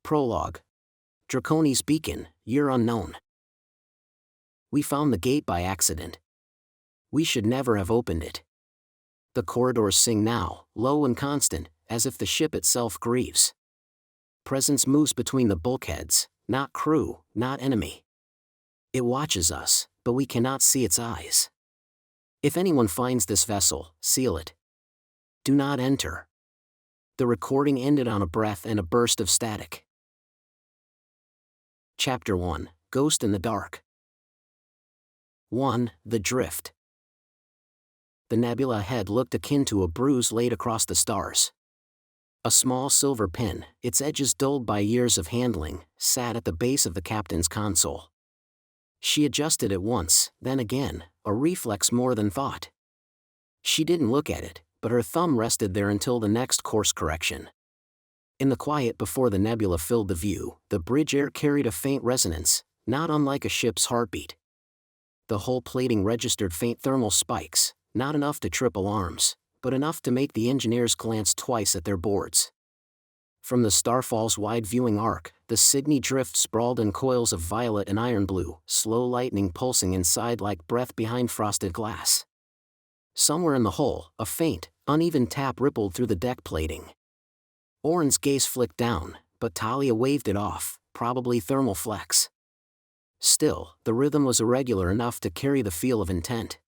Prologue. Draconis Beacon, year unknown. We found the gate by accident. We should never have opened it. The corridors sing now, low and constant, as if the ship itself grieves. Presence moves between the bulkheads, not crew, not enemy. It watches us, but we cannot see its eyes. If anyone finds this vessel, seal it. Do not enter. The recording ended on a breath and a burst of static. Chapter 1, Ghost in the Dark. 1. The Drift. The nebula ahead looked akin to a bruise laid across the stars. A small silver pin, its edges dulled by years of handling, sat at the base of the captain's console. She adjusted it once, then again, a reflex more than thought. She didn't look at it, but her thumb rested there until the next course correction. In the quiet before the nebula filled the view, the bridge air carried a faint resonance, not unlike a ship's heartbeat. The hull plating registered faint thermal spikes, not enough to trip alarms, but enough to make the engineers glance twice at their boards. From the Starfall's wide viewing arc, the Sydney drift sprawled in coils of violet and iron blue, slow lightning pulsing inside like breath behind frosted glass. Somewhere in the hull, a faint, uneven tap rippled through the deck plating. Oren's gaze flicked down, but Talia waved it off, probably thermal flex. Still, the rhythm was irregular enough to carry the feel of intent.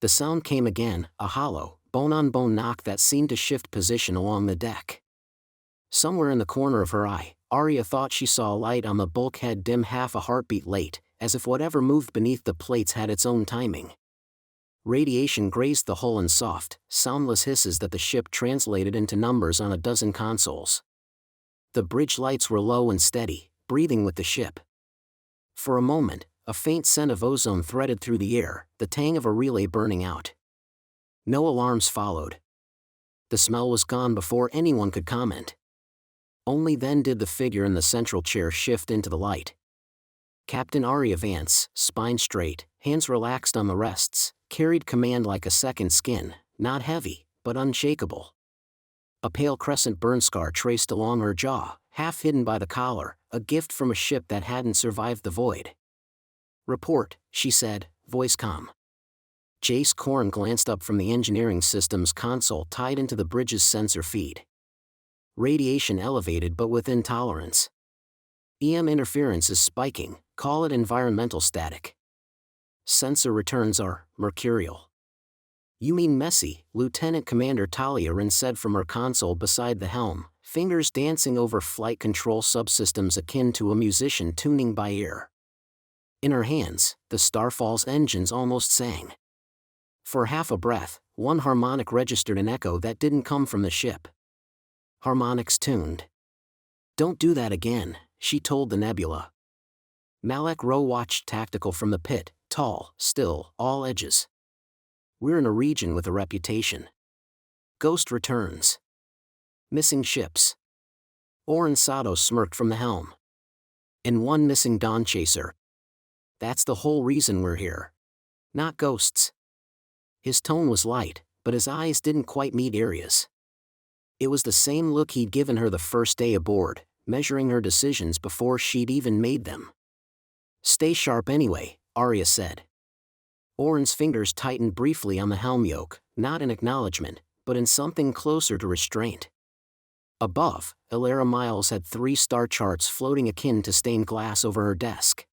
The sound came again, a hollow, bone-on-bone knock that seemed to shift position along the deck. Somewhere in the corner of her eye, Arya thought she saw a light on the bulkhead dim half a heartbeat late, as if whatever moved beneath the plates had its own timing. Radiation grazed the hull in soft, soundless hisses that the ship translated into numbers on a dozen consoles. The bridge lights were low and steady, breathing with the ship. For a moment, a faint scent of ozone threaded through the air, the tang of a relay burning out. No alarms followed. The smell was gone before anyone could comment. Only then did the figure in the central chair shift into the light. Captain Arya Vance, spine straight, hands relaxed on the rests, carried command like a second skin, not heavy, but unshakable. A pale crescent burn scar traced along her jaw, half hidden by the collar, a gift from a ship that hadn't survived the void. "Report," she said, voice calm. Jace Korn glanced up from the engineering system's console tied into the bridge's sensor feed. Radiation elevated but within tolerance. EM interference is spiking, call it environmental static. Sensor returns are mercurial. "You mean messy," Lieutenant Commander Talia Rin said from her console beside the helm, fingers dancing over flight control subsystems akin to a musician tuning by ear. In her hands, the Starfall's engines almost sang. For half a breath, one harmonic registered an echo that didn't come from the ship. Harmonics tuned. "Don't do that again," she told the nebula. Malek Rowe watched tactical from the pit, tall, still, all edges. "We're in a region with a reputation. Ghost returns. Missing ships." Oren Sato smirked from the helm. "And one missing Dawn Chaser. That's the whole reason we're here. Not ghosts." His tone was light, but his eyes didn't quite meet Arya's. It was the same look he'd given her the first day aboard, measuring her decisions before she'd even made them. "Stay sharp anyway," Arya said. Oren's fingers tightened briefly on the helm yoke, not in acknowledgement, but in something closer to restraint. Above, Ilara Miles had 3 star charts floating akin to stained glass over her desk.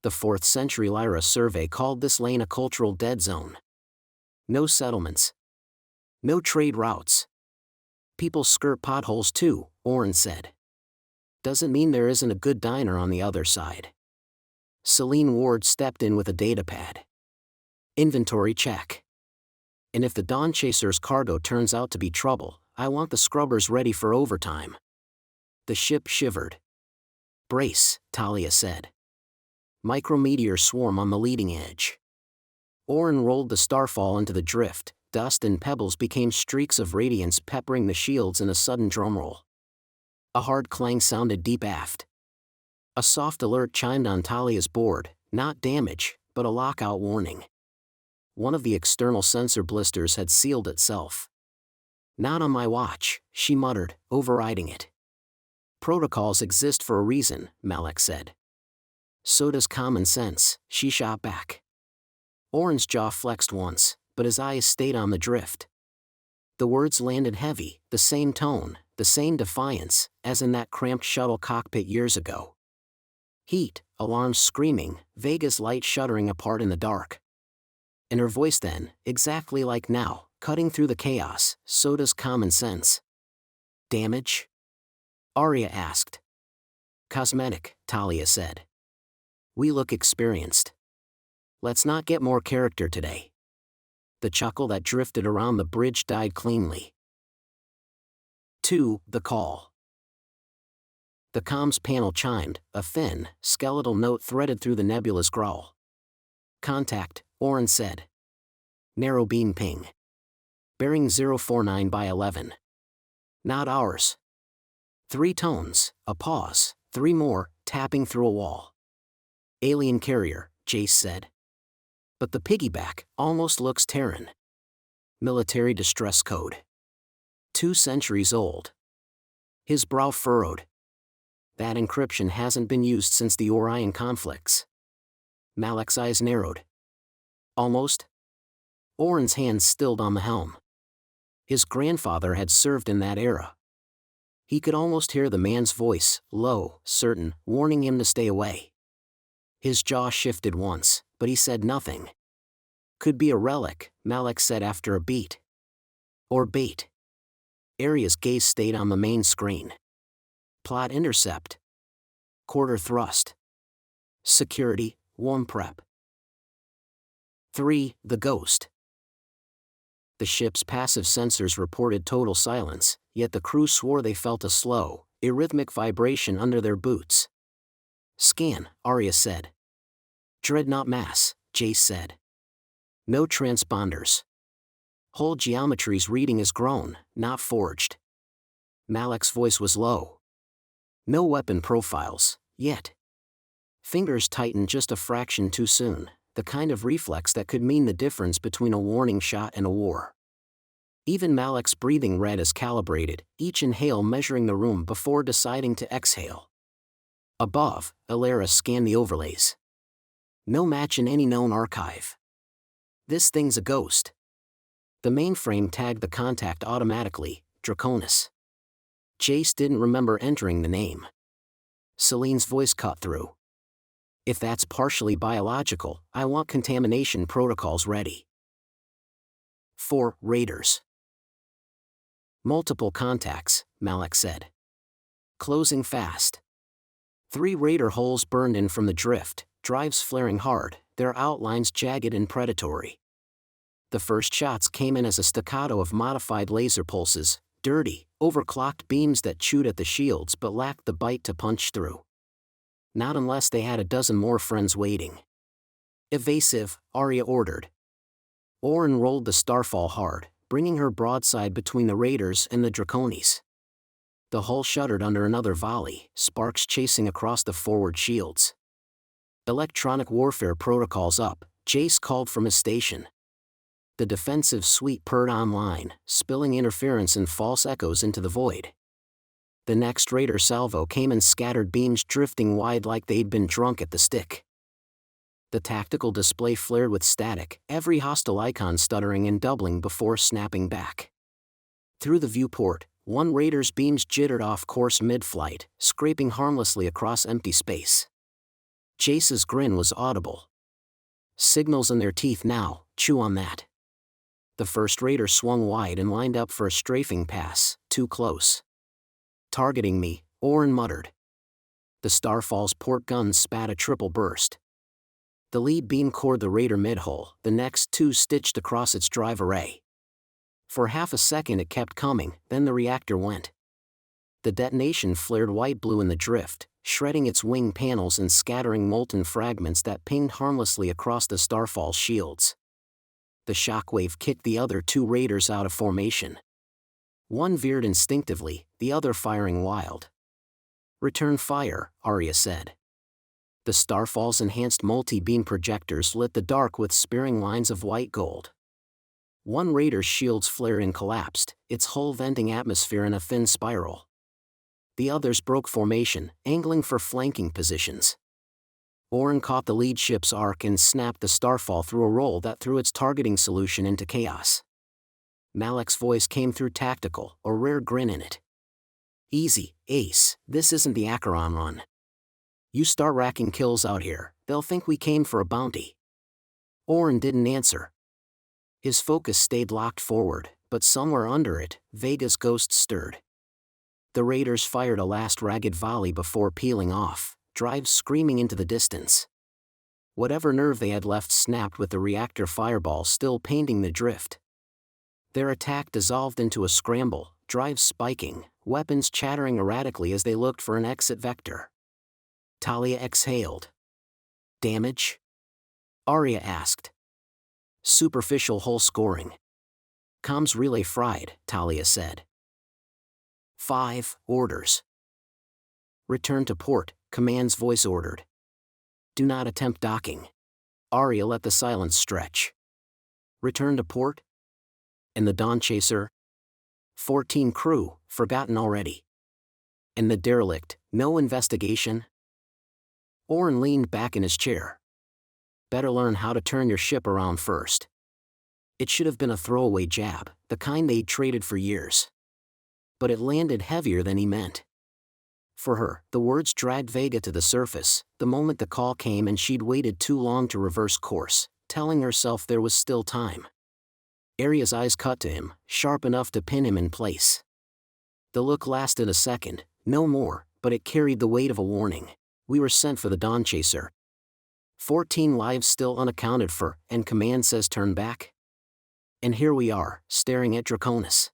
The 4th century Lyra survey called this lane a cultural dead zone. No settlements. No trade routes. "People skirt potholes too," Oren said. "Doesn't mean there isn't a good diner on the other side." Celine Ward stepped in with a datapad. "Inventory check. And if the Dawn Chaser's cargo turns out to be trouble, I want the scrubbers ready for overtime." The ship shivered. "Brace," Talia said. Micrometeors swarm on the leading edge. Oren rolled the Starfall into the drift. Dust and pebbles became streaks of radiance peppering the shields in a sudden drumroll. A hard clang sounded deep aft. A soft alert chimed on Talia's board, not damage, but a lockout warning. One of the external sensor blisters had sealed itself. "Not on my watch," she muttered, overriding it. Protocols exist for a reason, Malak said. So does common sense, she shot back. Oren's jaw flexed once, but his eyes stayed on the drift. The words landed heavy, the same tone, the same defiance, as in that cramped shuttle cockpit years ago. Heat, alarms screaming, Vega's light shuddering apart in the dark. And her voice then, exactly like now, cutting through the chaos, so does common sense. Damage? Arya asked. Cosmetic, Talia said. We look experienced. Let's not get more character today. The chuckle that drifted around the bridge died cleanly. 2. The call. The comms panel chimed, a thin, skeletal note threaded through the nebula's growl. Contact, Oren said. Narrow beam ping. Bearing 049 by 11. Not ours. 3 tones, a pause, 3 more, tapping through a wall. Alien carrier, Jace said. But the piggyback almost looks Terran. Military distress code. 2 centuries old. His brow furrowed. That encryption hasn't been used since the Orion conflicts. Malak's eyes narrowed. Almost? Oren's hands stilled on the helm. His grandfather had served in that era. He could almost hear the man's voice, low, certain, warning him to stay away. His jaw shifted once, but he said nothing. Could be a relic, Malak said after a beat. Or bait. Arya's gaze stayed on the main screen. Plot intercept. Quarter thrust. Security, warm prep. 3. The ghost. The ship's passive sensors reported total silence, yet the crew swore they felt a slow, arrhythmic vibration under their boots. Scan, Arya said. Dreadnought mass, Jace said. No transponders. Whole geometry's reading is grown, not forged. Malak's voice was low. No weapon profiles, yet. Fingers tightened just a fraction too soon, the kind of reflex that could mean the difference between a warning shot and a war. Even Malak's breathing read as calibrated, each inhale measuring the room before deciding to exhale. Above, Ilera scanned the overlays. No match in any known archive. This thing's a ghost. The mainframe tagged the contact automatically, Draconis. Jace didn't remember entering the name. Celine's voice cut through. If that's partially biological, I want contamination protocols ready. 4. Raiders. Multiple contacts, Malak said. Closing fast. 3 raider holes burned in from the drift, drives flaring hard, their outlines jagged and predatory. The first shots came in as a staccato of modified laser pulses, dirty, overclocked beams that chewed at the shields but lacked the bite to punch through. Not unless they had a dozen more friends waiting. Evasive, Arya ordered. Oren rolled the Starfall hard, bringing her broadside between the raiders and the Draconis. The hull shuddered under another volley, sparks chasing across the forward shields. Electronic warfare protocols up, Jace called from his station. The defensive suite purred online, spilling interference and false echoes into the void. The next raider salvo came in scattered beams drifting wide like they'd been drunk at the stick. The tactical display flared with static, every hostile icon stuttering and doubling before snapping back. Through the viewport, one raider's beams jittered off course mid-flight, scraping harmlessly across empty space. Jace's grin was audible. Signals in their teeth now, chew on that. The first raider swung wide and lined up for a strafing pass, too close. Targeting me, Oren muttered. The Starfall's port guns spat a triple burst. The lead beam cored the raider mid-hull, the next 2 stitched across its drive array. For half a second it kept coming, then the reactor went. The detonation flared white-blue in the drift, shredding its wing panels and scattering molten fragments that pinged harmlessly across the Starfall's shields. The shockwave kicked the other 2 raiders out of formation. One veered instinctively, the other firing wild. Return fire, Arya said. The Starfall's enhanced multi-beam projectors lit the dark with spearing lines of white gold. One raider's shields flared and collapsed, its hull venting atmosphere in a thin spiral. The others broke formation, angling for flanking positions. Oren caught the lead ship's arc and snapped the Starfall through a roll that threw its targeting solution into chaos. Malek's voice came through tactical, a rare grin in it. Easy, Ace, this isn't the Acheron run. You start racking kills out here, they'll think we came for a bounty. Oren didn't answer. His focus stayed locked forward, but somewhere under it, Vega's ghost stirred. The raiders fired a last ragged volley before peeling off, drives screaming into the distance. Whatever nerve they had left snapped with the reactor fireball still painting the drift. Their attack dissolved into a scramble, drives spiking, weapons chattering erratically as they looked for an exit vector. Talia exhaled. Damage? Arya asked. Superficial hull scoring. Comms relay fried, Talia said. 5 orders. Return to port, Command's voice ordered. Do not attempt docking. Arya let the silence stretch. Return to port? And the Dawn Chaser? 14 crew, forgotten already. And the derelict, no investigation? Oren leaned back in his chair. Better learn how to turn your ship around first. It should have been a throwaway jab, the kind they'd traded for years. But it landed heavier than he meant. For her, the words dragged Vega to the surface, the moment the call came and she'd waited too long to reverse course, telling herself there was still time. Arya's eyes cut to him, sharp enough to pin him in place. The look lasted a second, no more, but it carried the weight of a warning. We were sent for the Dawn Chaser. 14 lives still unaccounted for, and Command says turn back? And here we are, staring at Draconis.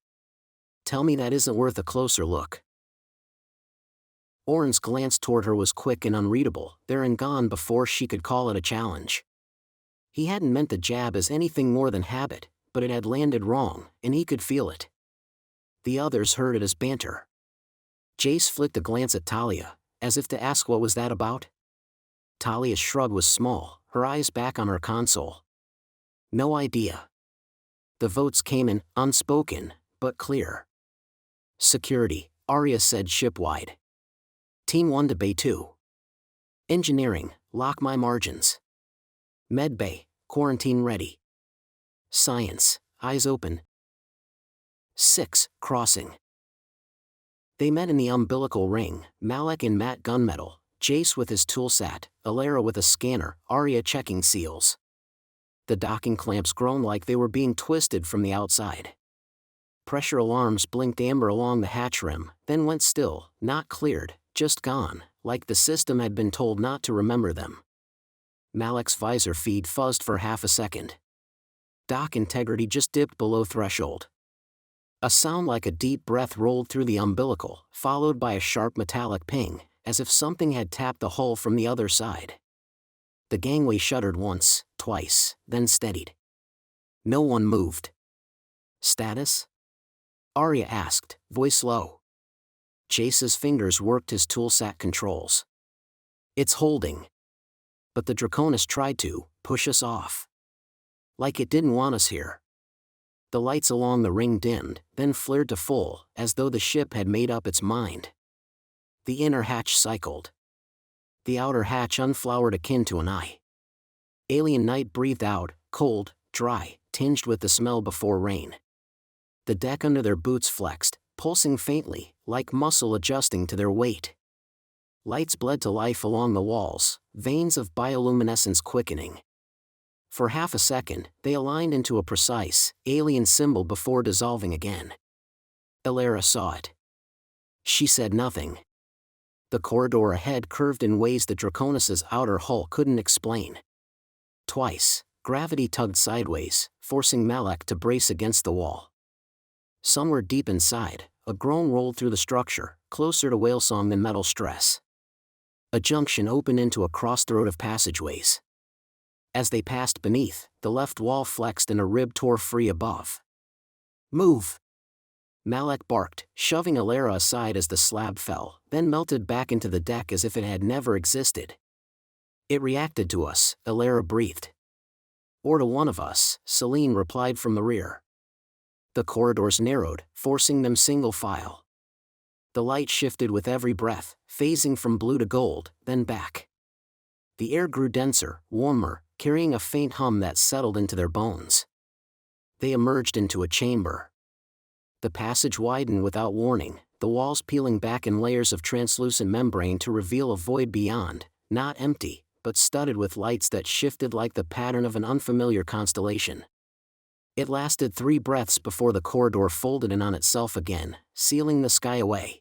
Tell me that isn't worth a closer look. Oren's glance toward her was quick and unreadable, there and gone before she could call it a challenge. He hadn't meant the jab as anything more than habit, but it had landed wrong, and he could feel it. The others heard it as banter. Jace flicked a glance at Talia, as if to ask what was that about? Talia's shrug was small, her eyes back on her console. No idea. The votes came in, unspoken, but clear. Security, Arya said shipwide. Team 1 to Bay 2. Engineering, lock my margins. Med Bay, quarantine ready. Science, eyes open. 6, crossing. They met in the umbilical ring, Malek in matte gunmetal, Jace with his toolsat, Alara with a scanner, Arya checking seals. The docking clamps groaned like they were being twisted from the outside. Pressure alarms blinked amber along the hatch rim, then went still, not cleared, just gone, like the system had been told not to remember them. Malek's visor feed fuzzed for half a second. Dock integrity just dipped below threshold. A sound like a deep breath rolled through the umbilical, followed by a sharp metallic ping, as if something had tapped the hull from the other side. The gangway shuddered once, twice, then steadied. No one moved. Status? Arya asked, voice low. Jace's fingers worked his toolsat controls. It's holding. But the Draconis tried to push us off. Like it didn't want us here. The lights along the ring dimmed, then flared to full, as though the ship had made up its mind. The inner hatch cycled. The outer hatch unflowered akin to an eye. Alien night breathed out, cold, dry, tinged with the smell before rain. The deck under their boots flexed, pulsing faintly, like muscle adjusting to their weight. Lights bled to life along the walls, veins of bioluminescence quickening. For half a second, they aligned into a precise, alien symbol before dissolving again. Alara saw it. She said nothing. The corridor ahead curved in ways the Draconis' outer hull couldn't explain. Twice, gravity tugged sideways, forcing Malek to brace against the wall. Somewhere deep inside, a groan rolled through the structure, closer to whalesong than metal stress. A junction opened into a crossroad of passageways. As they passed beneath, the left wall flexed and a rib tore free above. Move! Malek barked, shoving Alara aside as the slab fell, then melted back into the deck as if it had never existed. It reacted to us, Alara breathed. Or to one of us, Celine replied from the rear. The corridors narrowed, forcing them single file. The light shifted with every breath, phasing from blue to gold, then back. The air grew denser, warmer, carrying a faint hum that settled into their bones. They emerged into a chamber. The passage widened without warning, the walls peeling back in layers of translucent membrane to reveal a void beyond, not empty, but studded with lights that shifted like the pattern of an unfamiliar constellation. It lasted 3 breaths before the corridor folded in on itself again, sealing the sky away.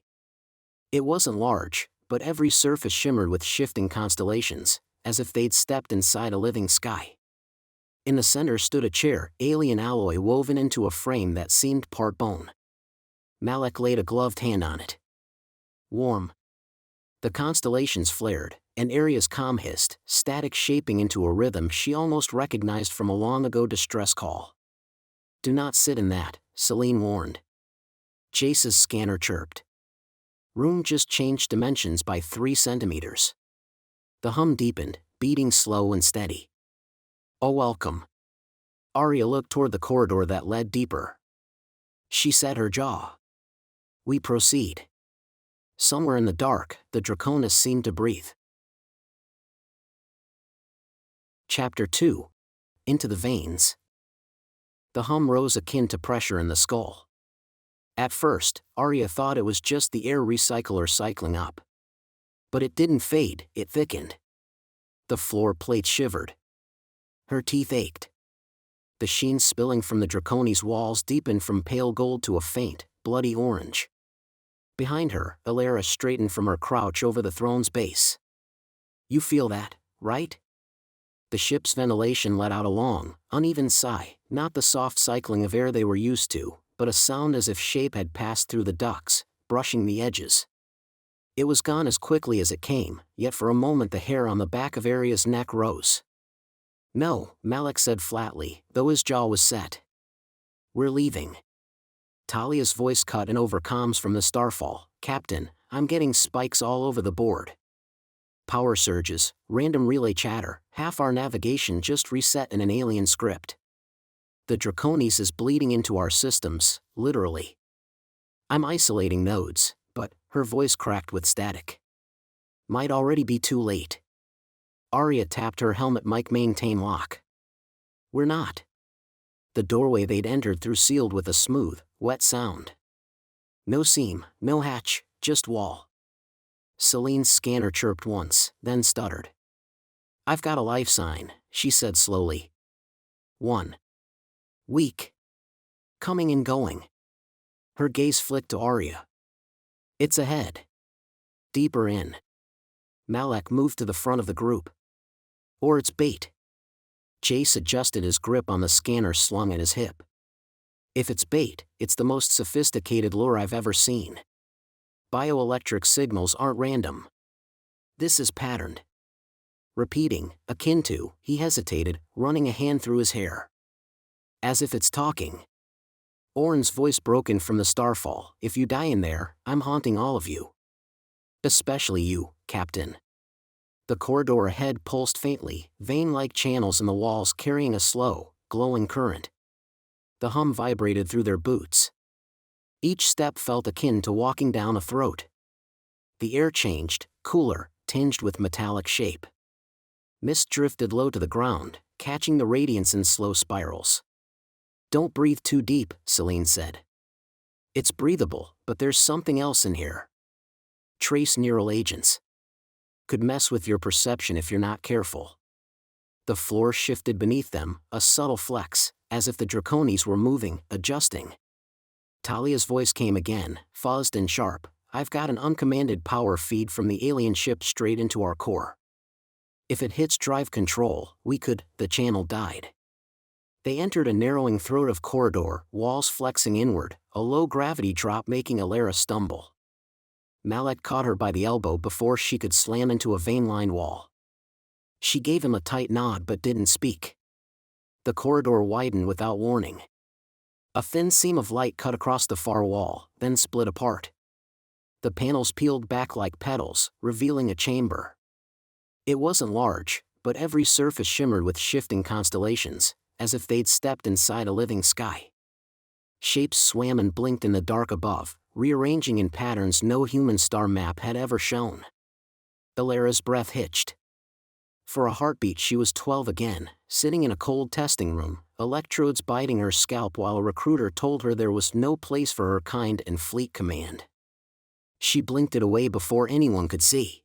It wasn't large, but every surface shimmered with shifting constellations, as if they'd stepped inside a living sky. In the center stood a chair, alien alloy woven into a frame that seemed part bone. Malak laid a gloved hand on it. Warm. The constellations flared, and Aria's comm hissed, static shaping into a rhythm she almost recognized from a long-ago distress call. Do not sit in that, Celine warned. Jace's scanner chirped. Room just changed dimensions by 3 centimeters. The hum deepened, beating slow and steady. Oh, welcome. Aria looked toward the corridor that led deeper. She set her jaw. We proceed. Somewhere in the dark, the Draconis seemed to breathe. Chapter 2. Into the Veins. The hum rose akin to pressure in the skull. At first, Aria thought it was just the air recycler cycling up. But it didn't fade, it thickened. The floor plate shivered. Her teeth ached. The sheen spilling from the Draconis' walls deepened from pale gold to a faint, bloody orange. Behind her, Alara straightened from her crouch over the throne's base. You feel that, right? The ship's ventilation let out a long, uneven sigh, not the soft cycling of air they were used to, but a sound as if shape had passed through the ducts, brushing the edges. It was gone as quickly as it came, yet for a moment the hair on the back of Aria's neck rose. No, Malak said flatly, though his jaw was set. We're leaving. Talia's voice cut in over comms from the Starfall. Captain, I'm getting spikes all over the board. Power surges, random relay chatter, half our navigation just reset in an alien script. The Draconis is bleeding into our systems, literally. I'm isolating nodes, but, her voice cracked with static. Might already be too late. Aria tapped her helmet mic maintain lock. We're not. The doorway they'd entered through sealed with a smooth, wet sound. No seam, no hatch, just wall. Celine's scanner chirped once, then stuttered. I've got a life sign, she said slowly. 1. Weak. Coming and going. Her gaze flicked to Aria. It's ahead. Deeper in. Malak moved to the front of the group. Or it's bait. Jace adjusted his grip on the scanner slung at his hip. If it's bait, it's the most sophisticated lure I've ever seen. Bioelectric signals aren't random. This is patterned. Repeating, akin to, he hesitated, running a hand through his hair. As if it's talking. Orn's voice broken from the Starfall. If you die in there, I'm haunting all of you. Especially you, Captain. The corridor ahead pulsed faintly, vein-like channels in the walls carrying a slow, glowing current. The hum vibrated through their boots. Each step felt akin to walking down a throat. The air changed, cooler, tinged with metallic shape. Mist drifted low to the ground, catching the radiance in slow spirals. Don't breathe too deep, Celine said. It's breathable, but there's something else in here. Trace neural agents. Could mess with your perception if you're not careful. The floor shifted beneath them, a subtle flex, as if the Draconis were moving, adjusting. Talia's voice came again, fuzzed and sharp. I've got an uncommanded power feed from the alien ship straight into our core. If it hits drive control, we could. The channel died. They entered a narrowing throat of corridor, walls flexing inward, a low gravity drop making Alara stumble. Malak caught her by the elbow before she could slam into a vein-lined wall. She gave him a tight nod but didn't speak. The corridor widened without warning. A thin seam of light cut across the far wall, then split apart. The panels peeled back like petals, revealing a chamber. It wasn't large, but every surface shimmered with shifting constellations, as if they'd stepped inside a living sky. Shapes swam and blinked in the dark above, rearranging in patterns no human star map had ever shown. Alara's breath hitched. For a heartbeat she was 12 again, sitting in a cold testing room, electrodes biting her scalp while a recruiter told her there was no place for her kind in Fleet Command. She blinked it away before anyone could see.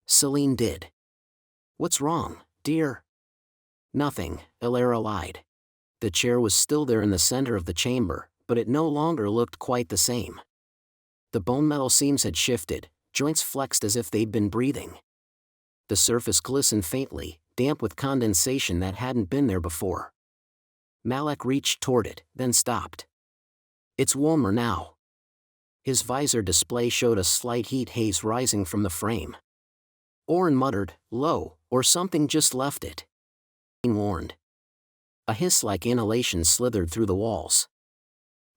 Celine did. "What's wrong, dear?" "Nothing," Alara lied. The chair was still there in the center of the chamber, but it no longer looked quite the same. The bone metal seams had shifted, joints flexed as if they'd been breathing. The surface glistened faintly, damp with condensation that hadn't been there before. Malak reached toward it, then stopped. "It's warmer now." His visor display showed a slight heat haze rising from the frame. Orin muttered, "Low, or something just left it." He warned. A hiss-like inhalation slithered through the walls.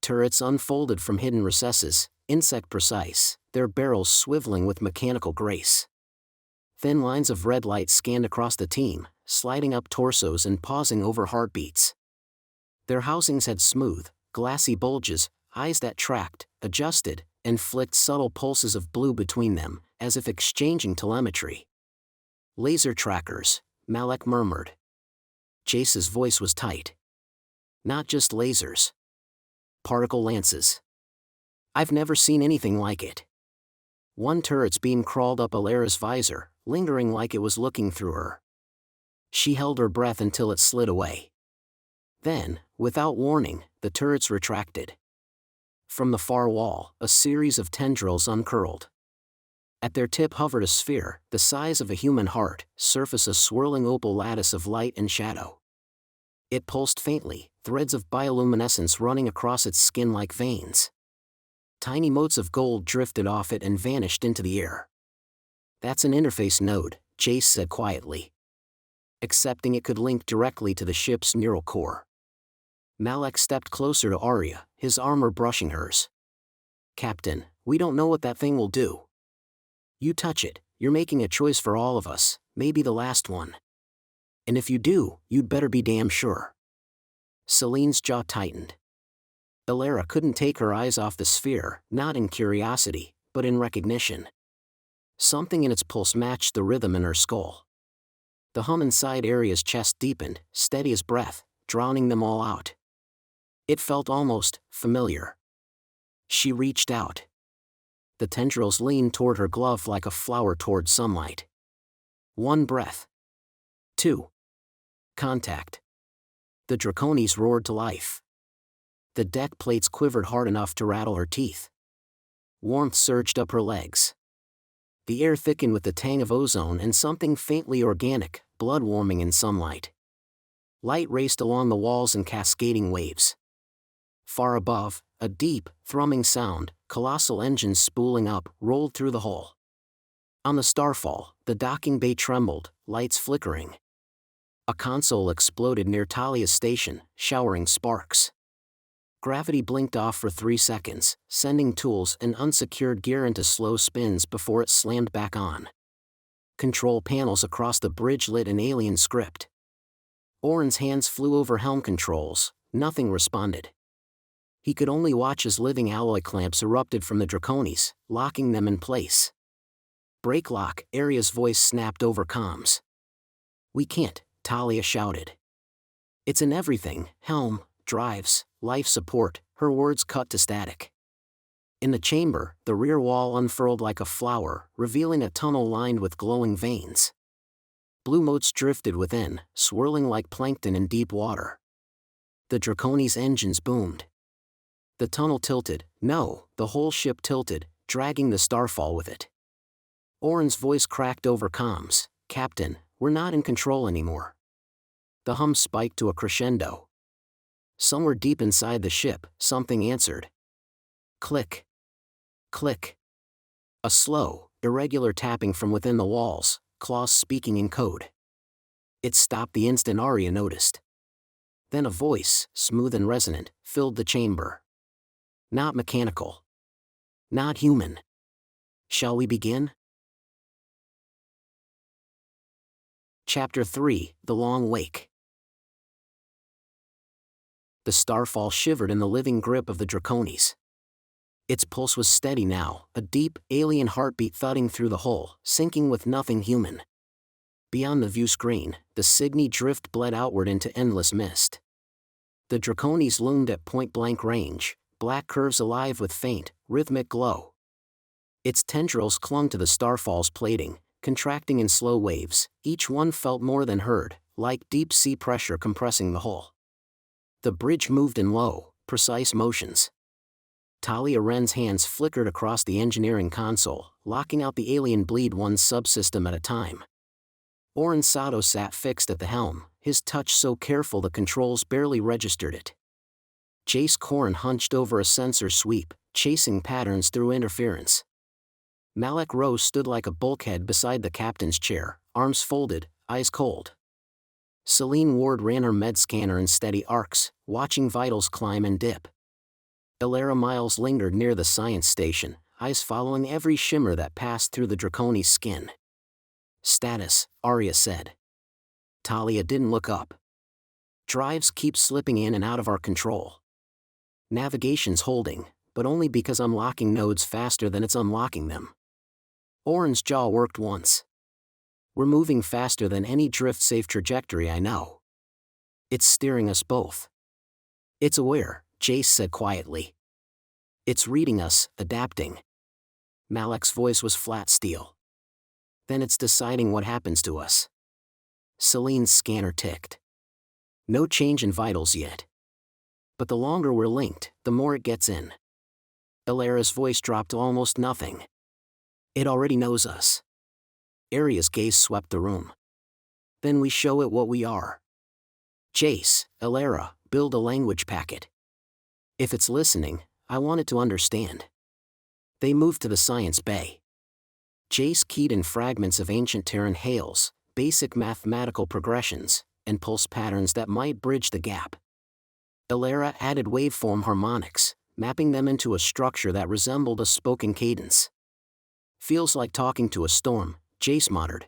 Turrets unfolded from hidden recesses, insect-precise, their barrels swiveling with mechanical grace. Thin lines of red light scanned across the team, sliding up torsos and pausing over heartbeats. Their housings had smooth, glassy bulges, eyes that tracked, adjusted, and flicked subtle pulses of blue between them, as if exchanging telemetry. "Laser trackers," Malak murmured. Jace's voice was tight. "Not just lasers. Particle lances. I've never seen anything like it." One turret's beam crawled up Alara's visor, lingering like it was looking through her. She held her breath until it slid away. Then, without warning, the turrets retracted. From the far wall, a series of tendrils uncurled. At their tip hovered a sphere, the size of a human heart, surface a swirling opal lattice of light and shadow. It pulsed faintly, threads of bioluminescence running across its skin like veins. Tiny motes of gold drifted off it and vanished into the air. "That's an interface node," Jace said quietly. Accepting it could link directly to the ship's neural core. Malak stepped closer to Arya, his armor brushing hers. "Captain, we don't know what that thing will do. You touch it, you're making a choice for all of us, maybe the last one. And if you do, you'd better be damn sure." Celine's jaw tightened. Alara couldn't take her eyes off the sphere, not in curiosity, but in recognition. Something in its pulse matched the rhythm in her skull. The hum inside Arya's chest deepened, steady as breath, drowning them all out. It felt almost familiar. She reached out. The tendrils leaned toward her glove like a flower toward sunlight. One breath. Two. Contact. The Draconis roared to life. The deck plates quivered hard enough to rattle her teeth. Warmth surged up her legs. The air thickened with the tang of ozone and something faintly organic, blood-warming in sunlight. Light raced along the walls in cascading waves. Far above, a deep, thrumming sound, colossal engines spooling up, rolled through the hull. On the Starfall, the docking bay trembled, lights flickering. A console exploded near Talia's station, showering sparks. Gravity blinked off for 3 seconds, sending tools and unsecured gear into slow spins before it slammed back on. Control panels across the bridge lit in alien script. Orin's hands flew over helm controls, nothing responded. He could only watch as living alloy clamps erupted from the Draconis, locking them in place. "Brake lock," Arya's voice snapped over comms. "We can't," Talia shouted. "It's in everything, helm, drives, life support," her words cut to static. In the chamber, the rear wall unfurled like a flower, revealing a tunnel lined with glowing veins. Blue motes drifted within, swirling like plankton in deep water. The Draconis' engines boomed. The tunnel tilted, no, the whole ship tilted, dragging the Starfall with it. Orin's voice cracked over comms, "Captain, we're not in control anymore." The hum spiked to a crescendo. Somewhere deep inside the ship, something answered. Click. Click. A slow, irregular tapping from within the walls, claws speaking in code. It stopped the instant Arya noticed. Then a voice, smooth and resonant, filled the chamber. Not mechanical. Not human. Shall we begin? Chapter 3, The Long Wake. The Starfall shivered in the living grip of the Draconis. Its pulse was steady now, a deep, alien heartbeat thudding through the hole, syncing with nothing human. Beyond the view screen, the Cygni drift bled outward into endless mist. The Draconis loomed at point-blank range, black curves alive with faint, rhythmic glow. Its tendrils clung to the Starfall's plating, contracting in slow waves, each one felt more than heard, like deep-sea pressure compressing the hull. The bridge moved in low, precise motions. Talia Wren's hands flickered across the engineering console, locking out the alien bleed one subsystem at a time. Oren Sato sat fixed at the helm, his touch so careful the controls barely registered it. Jace Corrin hunched over a sensor sweep, chasing patterns through interference. Malek Rose stood like a bulkhead beside the captain's chair, arms folded, eyes cold. Celine Ward ran her med scanner in steady arcs, watching vitals climb and dip. Elara Miles lingered near the science station, eyes following every shimmer that passed through the Draconi's skin. "Status," Arya said. Talia didn't look up. "Drives keep slipping in and out of our control. Navigation's holding, but only because I'm locking nodes faster than it's unlocking them." Oren's jaw worked once. "We're moving faster than any drift-safe trajectory I know. It's steering us both." "It's aware," Jace said quietly. "It's reading us, adapting." Malek's voice was flat steel. "Then it's deciding what happens to us." Celine's scanner ticked. "No change in vitals yet. But the longer we're linked, the more it gets in." Elara's voice dropped to almost nothing. "It already knows us." Arya's gaze swept the room. "Then we show it what we are." "Jace, Elara, build a language packet. If it's listening, I want it to understand." They moved to the science bay. Jace keyed in fragments of ancient Terran hails, basic mathematical progressions, and pulse patterns that might bridge the gap. Elara added waveform harmonics, mapping them into a structure that resembled a spoken cadence. "Feels like talking to a storm," Jace muttered.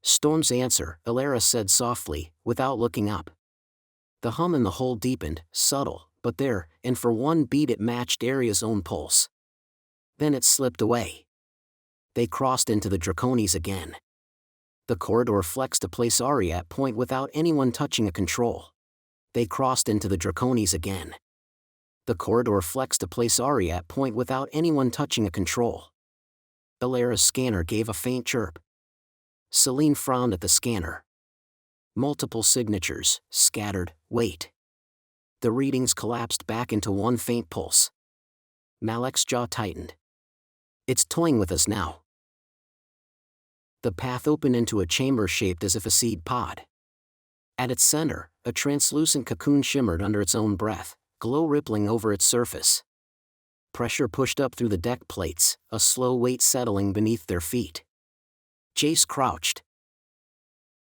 "Storms answer," Elara said softly, without looking up. The hum in the hole deepened, subtle, but there, and for one beat it matched Arya's own pulse. Then it slipped away. They crossed into the Draconis again. The corridor flexed to place Arya at point without anyone touching a control. They crossed into the Draconis again. The corridor flexed to place Arya at point without anyone touching a control. Elara's scanner gave a faint chirp. Celine frowned at the scanner. Multiple signatures, scattered, wait. The readings collapsed back into one faint pulse. Malek's jaw tightened. "It's toying with us now." The path opened into a chamber shaped as if a seed pod. At its center, a translucent cocoon shimmered under its own breath, glow rippling over its surface. Pressure pushed up through the deck plates, a slow weight settling beneath their feet. Jace crouched.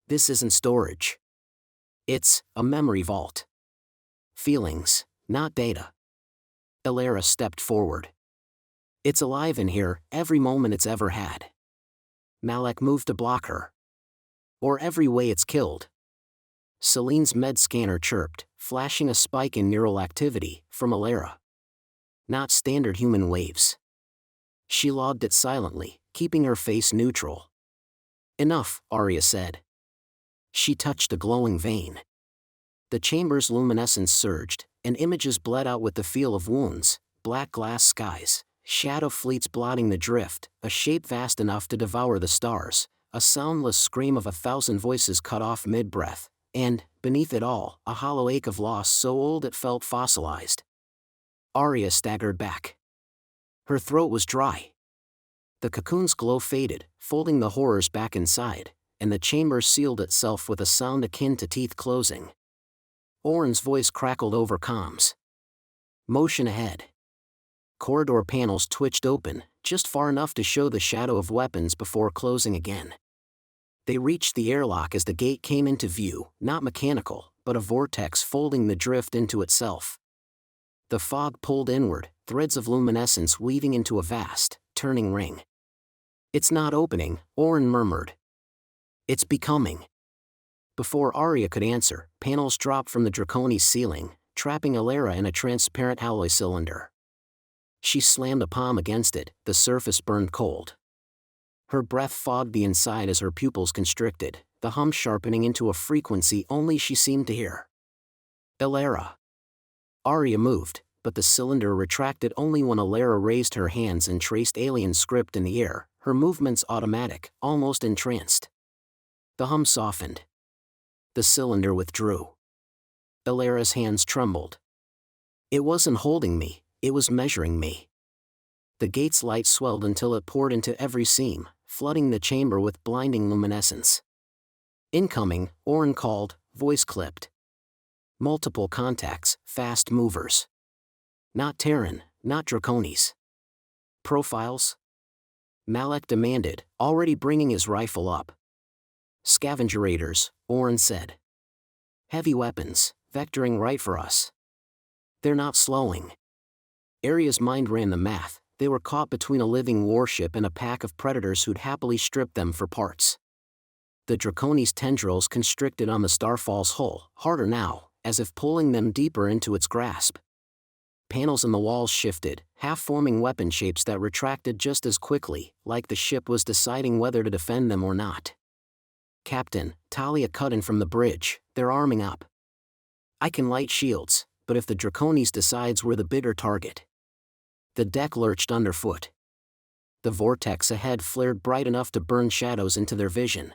"This isn't storage. It's a memory vault. Feelings, not data." Elara stepped forward. "It's alive in here, every moment it's ever had." Malek moved to block her. "Or every way it's killed." Celine's med scanner chirped, flashing a spike in neural activity, from Elara. "Not standard human waves." She logged it silently, keeping her face neutral. "Enough," Arya said. She touched a glowing vein. The chamber's luminescence surged, and images bled out with the feel of wounds, black glass skies, shadow fleets blotting the drift, a shape vast enough to devour the stars, a soundless scream of 1,000 voices cut off mid-breath, and, beneath it all, a hollow ache of loss so old it felt fossilized. Arya staggered back. Her throat was dry. The cocoon's glow faded, folding the horrors back inside, and the chamber sealed itself with a sound akin to teeth closing. Oren's voice crackled over comms. "Motion ahead." Corridor panels twitched open, just far enough to show the shadow of weapons before closing again. They reached the airlock as the gate came into view, not mechanical, but a vortex folding the drift into itself. The fog pulled inward, threads of luminescence weaving into a vast, turning ring. "It's not opening," Oren murmured. "It's becoming." Before Arya could answer, panels dropped from the Draconi's ceiling, trapping Elara in a transparent alloy cylinder. She slammed a palm against it, the surface burned cold. Her breath fogged the inside as her pupils constricted, the hum sharpening into a frequency only she seemed to hear. Elara. Arya moved, but the cylinder retracted only when Elara raised her hands and traced alien script in the air, her movements automatic, almost entranced. The hum softened. The cylinder withdrew. Elara's hands trembled. It wasn't holding me, it was measuring me. The gate's light swelled until it poured into every seam, flooding the chamber with blinding luminescence. Incoming, Orin called, voice clipped. Multiple contacts, fast movers. Not Terran, not Draconis. Profiles? Malak demanded, already bringing his rifle up. Scavengerators, Orin said. Heavy weapons, vectoring right for us. They're not slowing. Arya's mind ran the math, they were caught between a living warship and a pack of predators who'd happily strip them for parts. The Draconis' tendrils constricted on the Starfall's hull, harder now, as if pulling them deeper into its grasp. Panels in the walls shifted, half-forming weapon shapes that retracted just as quickly, like the ship was deciding whether to defend them or not. Captain, Talia cut in from the bridge, they're arming up. I can light shields, but if the Draconis decides we're the bigger target. The deck lurched underfoot. The vortex ahead flared bright enough to burn shadows into their vision.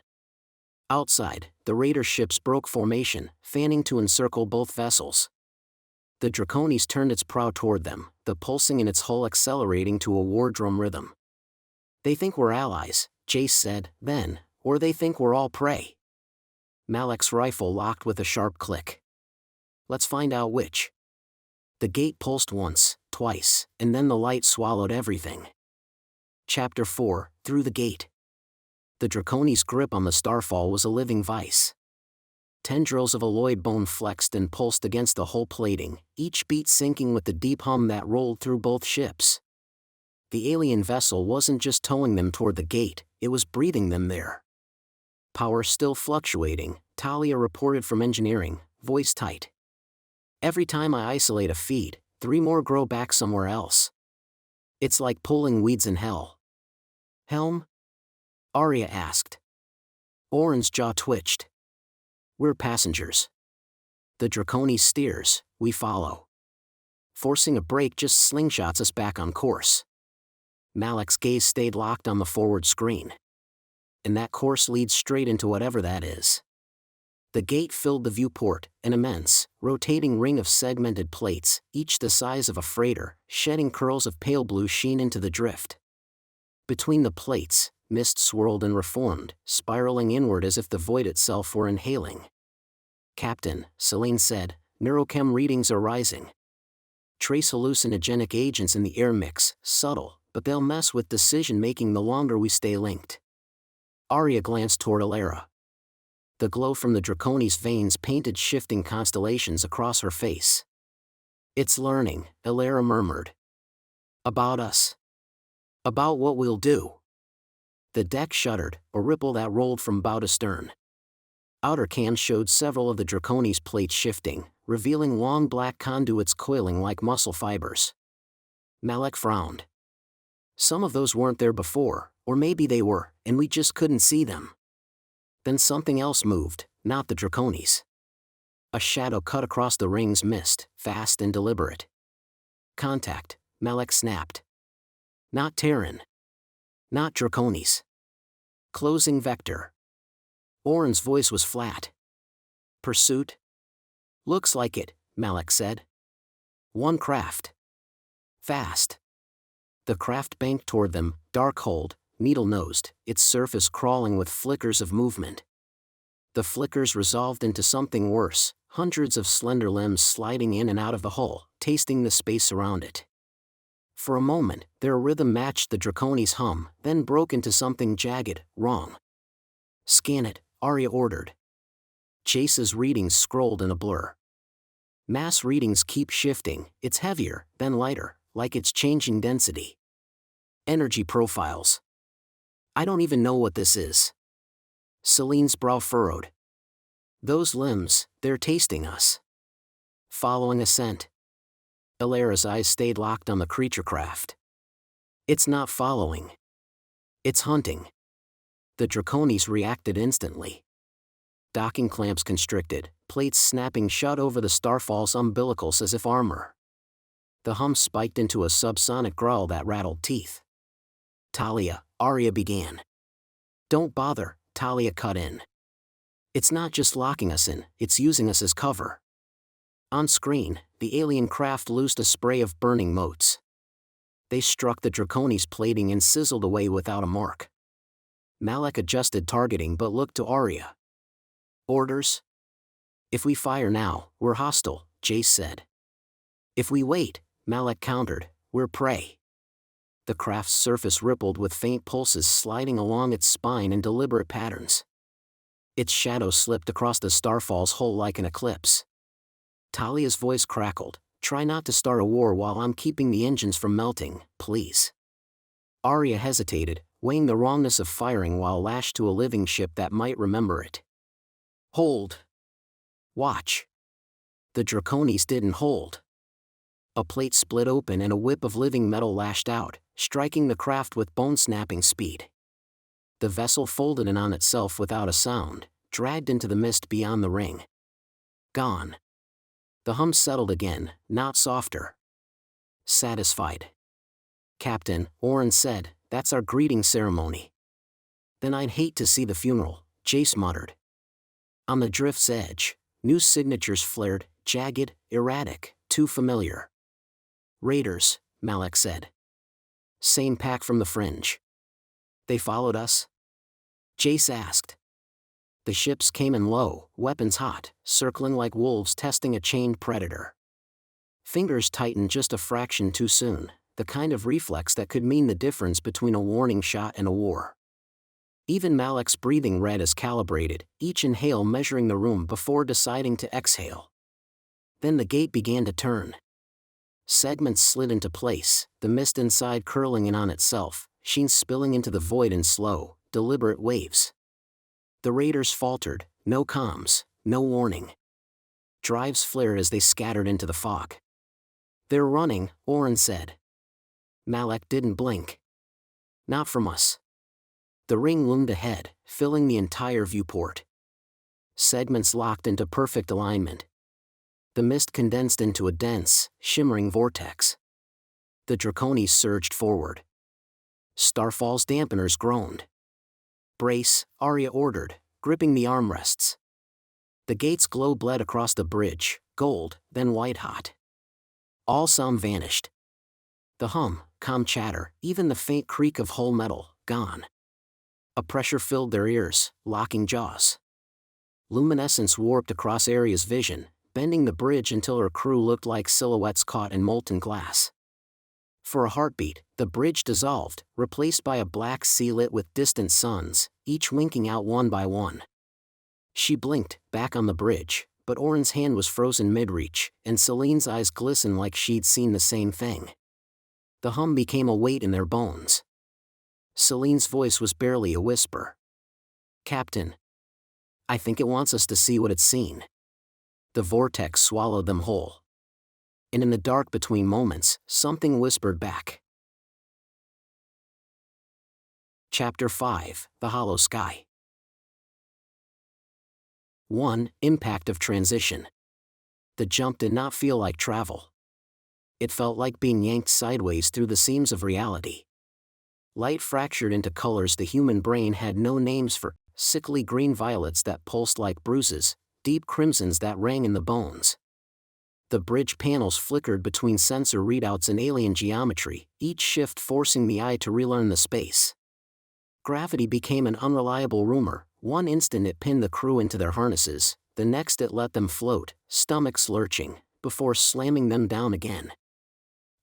Outside, the raider ships broke formation, fanning to encircle both vessels. The Draconis turned its prow toward them, the pulsing in its hull accelerating to a war drum rhythm. They think we're allies, Jace said, then, or they think we're all prey. Malak's rifle locked with a sharp click. Let's find out which. The gate pulsed once, twice, and then the light swallowed everything. Chapter 4, Through the Gate. The Draconis' grip on the Starfall was a living vice. Tendrils of alloyed bone flexed and pulsed against the hull plating, each beat syncing with the deep hum that rolled through both ships. The alien vessel wasn't just towing them toward the gate, it was breathing them there. Power still fluctuating, Talia reported from engineering, voice tight. Every time I isolate a feed, 3 more grow back somewhere else. It's like pulling weeds in hell. Helm? Arya asked. Orin's jaw twitched. We're passengers. The Draconis steers, we follow. Forcing a brake just slingshots us back on course. Malak's gaze stayed locked on the forward screen. And that course leads straight into whatever that is. The gate filled the viewport, an immense, rotating ring of segmented plates, each the size of a freighter, shedding curls of pale blue sheen into the drift. Between the plates, mist swirled and reformed, spiraling inward as if the void itself were inhaling. Captain, Selene said, neurochem readings are rising. Trace hallucinogenic agents in the air mix, subtle, but they'll mess with decision-making the longer we stay linked. Arya glanced toward Elara. The glow from the Draconis' veins painted shifting constellations across her face. It's learning, Elara murmured. About us. About what we'll do. The deck shuddered, a ripple that rolled from bow to stern. Outer cams showed several of the Draconis' plates shifting, revealing long black conduits coiling like muscle fibers. Malak frowned. Some of those weren't there before, or maybe they were, and we just couldn't see them. Then something else moved, not the Draconis. A shadow cut across the ring's mist, fast and deliberate. Contact, Malak snapped. Not Terran. Not Draconis. Closing vector. Orin's voice was flat. Pursuit? Looks like it, Malak said. One craft. Fast. The craft banked toward them, dark-hulled, needle-nosed, its surface crawling with flickers of movement. The flickers resolved into something worse, hundreds of slender limbs sliding in and out of the hull, tasting the space around it. For a moment, their rhythm matched the Draconis' hum, then broke into something jagged, wrong. Scan it, Arya ordered. Chase's readings scrolled in a blur. Mass readings keep shifting, it's heavier, then lighter, like it's changing density. Energy profiles. I don't even know what this is. Selene's brow furrowed. Those limbs, they're tasting us. Following a scent. Ilara's eyes stayed locked on the creature craft. It's not following. It's hunting. The Draconis reacted instantly. Docking clamps constricted, plates snapping shut over the Starfall's umbilicals as if armor. The hum spiked into a subsonic growl that rattled teeth. Talia, Arya began. Don't bother, Talia cut in. It's not just locking us in, it's using us as cover. On screen, the alien craft loosed a spray of burning motes. They struck the Draconis' plating and sizzled away without a mark. Malak adjusted targeting but looked to Arya. Orders? If we fire now, we're hostile, Jace said. If we wait, Malak countered, we're prey. The craft's surface rippled with faint pulses sliding along its spine in deliberate patterns. Its shadow slipped across the Starfall's hull like an eclipse. Talia's voice crackled, try not to start a war while I'm keeping the engines from melting, please. Arya hesitated, weighing the wrongness of firing while lashed to a living ship that might remember it. Hold. Watch. The Draconis didn't hold. A plate split open and a whip of living metal lashed out, striking the craft with bone-snapping speed. The vessel folded in on itself without a sound, dragged into the mist beyond the ring. Gone. The hum settled again, not softer. Satisfied. Captain, Oren said, that's our greeting ceremony. Then I'd hate to see the funeral, Jace muttered. On the drift's edge, new signatures flared, jagged, erratic, too familiar. Raiders, Malak said. Same pack from the fringe. They followed us? Jace asked. The ships came in low, weapons hot, circling like wolves testing a chained predator. Fingers tightened just a fraction too soon, the kind of reflex that could mean the difference between a warning shot and a war. Even Malak's breathing read as calibrated, each inhale measuring the room before deciding to exhale. Then the gate began to turn. Segments slid into place, the mist inside curling in on itself, sheens spilling into the void in slow, deliberate waves. The raiders faltered, no comms, no warning. Drives flared as they scattered into the fog. They're running, Oren said. Malak didn't blink. Not from us. The ring loomed ahead, filling the entire viewport. Segments locked into perfect alignment. The mist condensed into a dense, shimmering vortex. The Draconis surged forward. Starfall's dampeners groaned. Brace, Arya ordered, gripping the armrests. The gate's glow bled across the bridge, gold, then white-hot. All sound vanished. The hum, calm chatter, even the faint creak of hull metal, gone. A pressure filled their ears, locking jaws. Luminescence warped across Arya's vision, bending the bridge until her crew looked like silhouettes caught in molten glass. For a heartbeat, the bridge dissolved, replaced by a black sea lit with distant suns, each winking out one by one. She blinked, back on the bridge, but Oren's hand was frozen mid-reach, and Celine's eyes glistened like she'd seen the same thing. The hum became a weight in their bones. Celine's voice was barely a whisper. Captain. I think it wants us to see what it's seen. The vortex swallowed them whole. And in the dark between moments, something whispered back. Chapter 5, The Hollow Sky. 1. Impact of transition. The jump did not feel like travel. It felt like being yanked sideways through the seams of reality. Light fractured into colors the human brain had no names for, sickly green violets that pulsed like bruises, deep crimsons that rang in the bones. The bridge panels flickered between sensor readouts and alien geometry, each shift forcing the eye to relearn the space. Gravity became an unreliable rumor. One instant it pinned the crew into their harnesses, the next it let them float, stomachs lurching, before slamming them down again.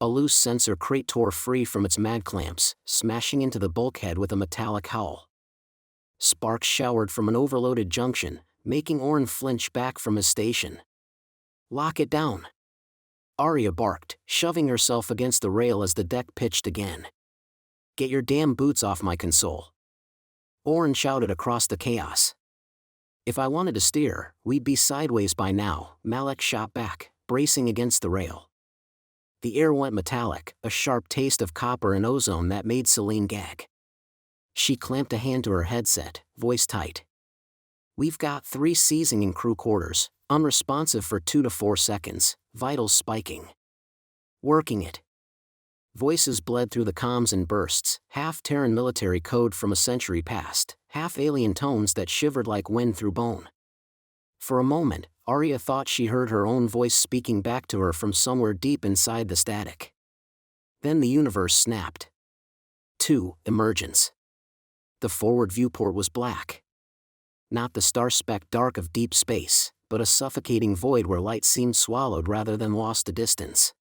A loose sensor crate tore free from its mag clamps, smashing into the bulkhead with a metallic howl. Sparks showered from an overloaded junction, making Oren flinch back from his station. Lock it down. Arya barked, shoving herself against the rail as the deck pitched again. Get your damn boots off my console. Oren shouted across the chaos. If I wanted to steer, we'd be sideways by now, Malak shot back, bracing against the rail. The air went metallic, a sharp taste of copper and ozone that made Celine gag. She clamped a hand to her headset, voice tight. "We've got 3 seizing in crew quarters, unresponsive for 2 to 4 seconds, vitals spiking. Working it." Voices bled through the comms in bursts, half Terran military code from a century past, half alien tones that shivered like wind through bone. For a moment, Arya thought she heard her own voice speaking back to her from somewhere deep inside the static. Then the universe snapped. 2. Emergence. The forward viewport was black. Not the star-specked dark of deep space, but a suffocating void where light seemed swallowed rather than lost to distance.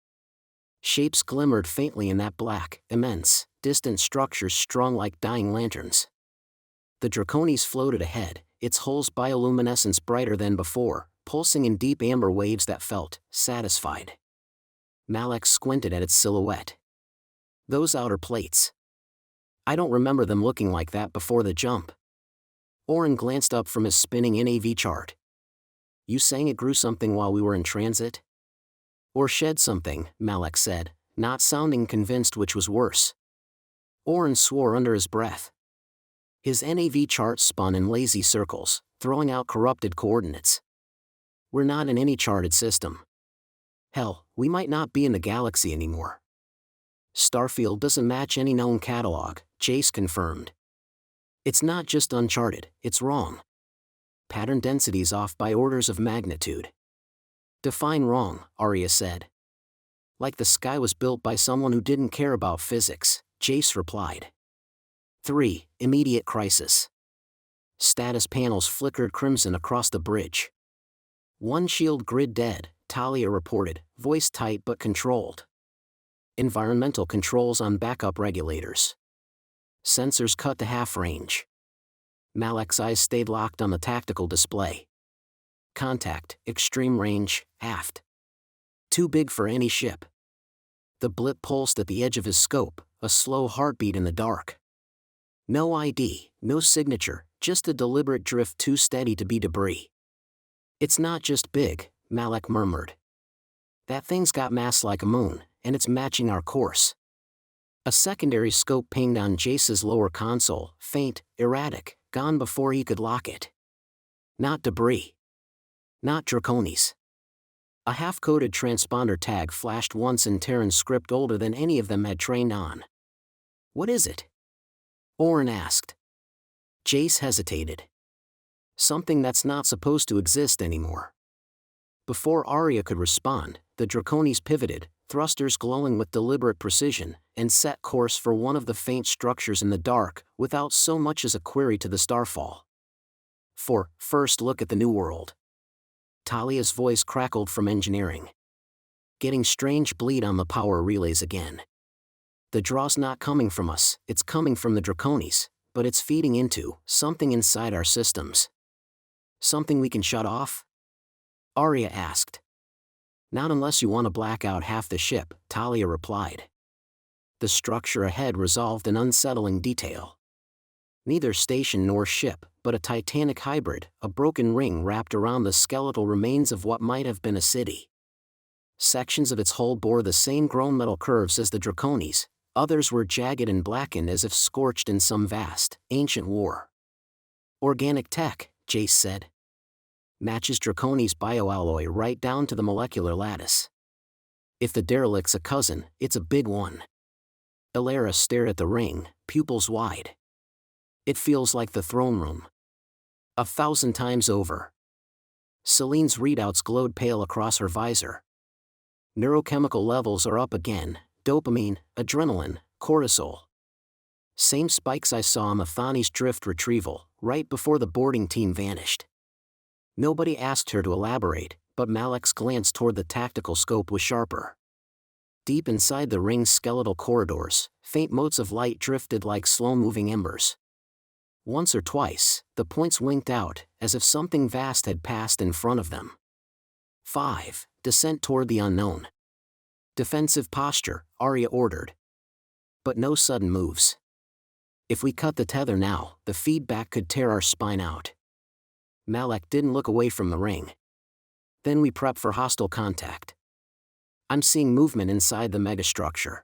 Shapes glimmered faintly in that black, immense, distant structures strung like dying lanterns. The Draconis floated ahead, its hulls bioluminescence brighter than before, pulsing in deep amber waves that felt satisfied. Malak squinted at its silhouette. "Those outer plates. I don't remember them looking like that before the jump." Oren glanced up from his spinning NAV chart. "You saying it grew something while we were in transit?" "Or shed something," Malak said, not sounding convinced which was worse. Oren swore under his breath. His NAV chart spun in lazy circles, throwing out corrupted coordinates. "We're not in any charted system. Hell, we might not be in the galaxy anymore." "Starfield doesn't match any known catalog," Jace confirmed. "It's not just uncharted, it's wrong. Pattern density's off by orders of magnitude." "Define wrong," Arya said. "Like the sky was built by someone who didn't care about physics," Jace replied. 3. Immediate crisis. Status panels flickered crimson across the bridge. "One shield grid dead," Talia reported, voice tight but controlled. "Environmental controls on backup regulators. Sensors cut to half range." Malak's eyes stayed locked on the tactical display. "Contact, extreme range, aft. Too big for any ship." The blip pulsed at the edge of his scope, a slow heartbeat in the dark. No ID, no signature, just a deliberate drift too steady to be debris. "It's not just big," Malak murmured. "That thing's got mass like a moon, and it's matching our course." A secondary scope pinged on Jace's lower console, faint, erratic, gone before he could lock it. Not debris. Not Draconis. A half-coded transponder tag flashed once in Terran script older than any of them had trained on. "What is it?" Oren asked. Jace hesitated. "Something that's not supposed to exist anymore." Before Arya could respond, the Draconis pivoted, thrusters glowing with deliberate precision, and set course for one of the faint structures in the dark, without so much as a query to the Starfall. "For, first look at the new world." Talia's voice crackled from engineering. "Getting strange bleed on the power relays again. The draw's not coming from us, it's coming from the Draconis, but it's feeding into something inside our systems." "Something we can shut off?" Arya asked. "Not unless you want to black out half the ship," Talia replied. The structure ahead resolved an unsettling detail. Neither station nor ship, but a titanic hybrid, a broken ring wrapped around the skeletal remains of what might have been a city. Sections of its hull bore the same grown metal curves as the Draconis, others were jagged and blackened as if scorched in some vast, ancient war. "Organic tech," Jace said. "Matches Draconis bioalloy right down to the molecular lattice. If the derelict's a cousin, it's a big one." Elara stared at the ring, pupils wide. "It feels like the throne room. 1,000 times over." Celine's readouts glowed pale across her visor. "Neurochemical levels are up again, dopamine, adrenaline, cortisol. Same spikes I saw on the Thani's drift retrieval, right before the boarding team vanished." Nobody asked her to elaborate, but Malak's glance toward the tactical scope was sharper. Deep inside the ring's skeletal corridors, faint motes of light drifted like slow-moving embers. Once or twice, the points winked out, as if something vast had passed in front of them. 5. Descent toward the unknown. "Defensive posture," Arya ordered. "But no sudden moves. If we cut the tether now, the feedback could tear our spine out." Malak didn't look away from the ring. "Then we prep for hostile contact." I'm seeing movement inside the megastructure.